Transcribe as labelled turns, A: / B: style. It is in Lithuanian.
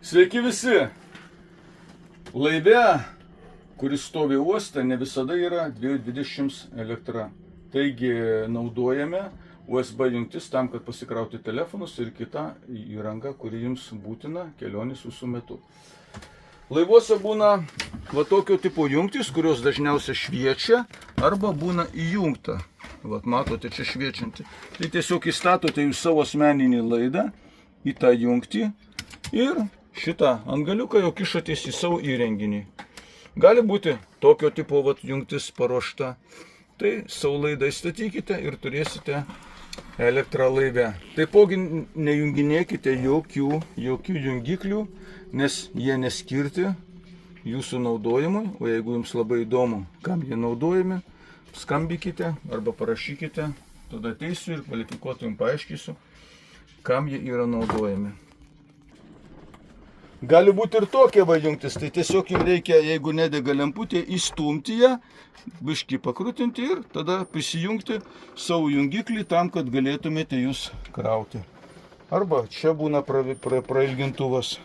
A: Sveiki visi! Laive, kuris stovi uoste, ne visada yra 220 elektra. Taigi naudojame USB jungtis tam, kad pasikrauti telefonus ir kitą įrangą, kuri jums būtina kelionės jūsų metu. Laivuose būna va tokio tipo jungtis, kurios dažniausiai šviečia arba būna įjungta. Vat matote čia šviečianti. Tai tiesiog įstatote jūs savo asmeninį laidą į tą jungtį ir šitą antgaliuką jau kišatės į savo įrenginį. Gali būti tokio tipo vat jungtis paruošta. Tai savo laidą įstatykite ir turėsite elektrą laive. Taipogi nejunginėkite jokių jungiklių, nes jie neskirti jūsų naudojimui. O jeigu jums labai įdomu, kam jie naudojami, skambykite arba parašykite, tada ateisiu ir kvalifikuotai jums paaiškysiu, kam jie yra naudojami. Gali būti ir tokia va jungtis, tai tiesiog jums reikia, jeigu nedega lemputė, įstumti ją, biškį pakrutinti ir tada prisijungti savo jungiklį tam, kad galėtumėte jūs krauti. Arba čia būna prailgintuvas.